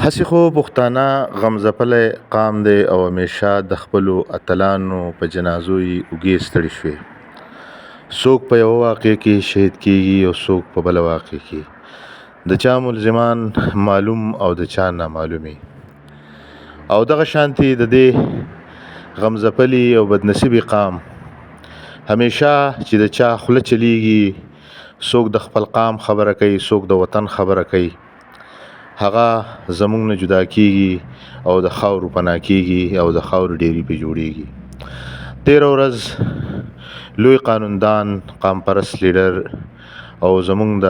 هسې خو پښتانه غمځپلی قام دی او همیشه د خپلو اتلانو په جنازو یې اوږې ستړي شوې. څوک په یوه واقعه کې شهید کیږي او څوک په بله واقعه کې. د چا ملزمان معلوم او د چا نامعلومې. او دغه شانتې د دې غمځپلي او بدنصیبي قام همیشه چې د چا خوله چلیږي، څوک د خپل قام خبره کوي، څوک د وطن خبره کوي، هغه زمونږ نه جدا کیږي او د خاورو پناه کیږي او د خاورو ډیرې پې جوړیږي. تېره ورځ لوی قانوندان، قام پرست لیډر او زمونږ د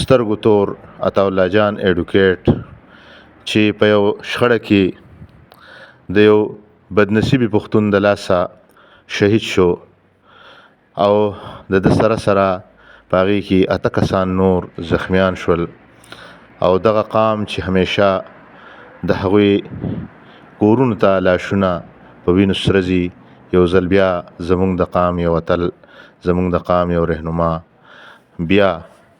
سترګو تور عطاالله جان ایډوکیټ چې په یو شخړه کې د یو بدنصیبي پښتون د لاسه شهید شو او د ده سره په هغې کې 8 کسان نور زخمیان شول. او دغه قام چې همیشه د هغوی کورونو ته لاشونه په وینو سرځي، یو ځل بیا زمونږ د قام یو اتل، زمونږ د قام یو رهنما بیا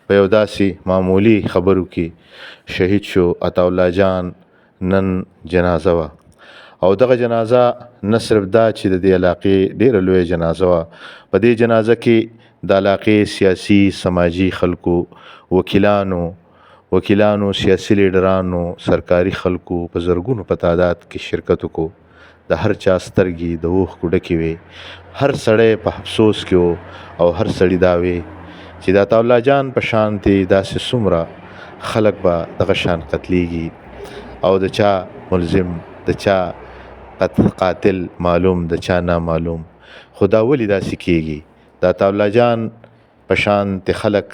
په یو داسې معمولي خبرو کې شهید شو. عطاالله جان نن جنازه وه او دغه جنازه نه صرف دا چې د دې علاقې ډیره لویه جنازه وه، په دې جنازه کې د علاقې سیاسي سماجي خلکو، وکیلانو، سیاسي لیډرانو، سرکاري خلکو په زرګونو په تعداد کې شرکت وکړو. د هر چا سترګې د اوښکو ډکې وې، هر سړی په افسوس کې و او هر سړي دا وې چې د عطاالله جان په شانتې داسې څومره خلک به دغه شان قتلیږي او د چا ملزم، د چا قاتل معلوم، د چا نامعلوم. خو دا ولې داسې کیږي؟ د عطاالله جان په شانتې خلک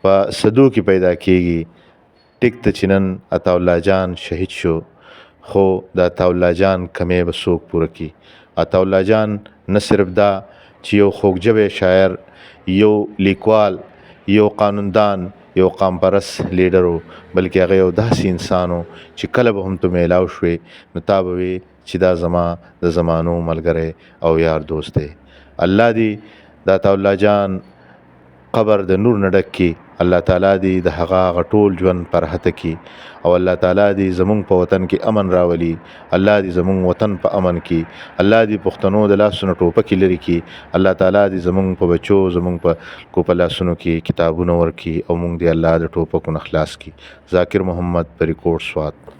په صدو کې پیدا کیږي. ټیک ته چې نن عطاالله جان شهید شو، خو د عطاالله جان کمی به څوک پوره کړي؟ عطاالله جان نه صرف دا چې یو خوږژبی شاعر، یو لیکوال، یو قانوندان، یو قام پرست لیډر و، بلکې هغه یو داسې انسان و چې کله به هم ته میلاو شوې نو تا به وې چې دا زما د زمانو ملګری او یار دوست دی. الله دې د عطاالله جان قبر د نور نه ډک کړي. الله تعالی دې د هغه ټول ژوند پرهته کړي او الله تعالی دې زمونږ په وطن کې امن راولي. الله دې زمونږ وطن په امن کړي. الله دې پښتنو د لاسونو ټوپکې لرې کړي. الله تعالی دې زمونږ په بچو، زمونږ په لاسونو کې کتابونه ورکړي او مونږ دې الله د ټوپکو نه خلاص کړي. ذاکر محمد په ریکورډ سوات.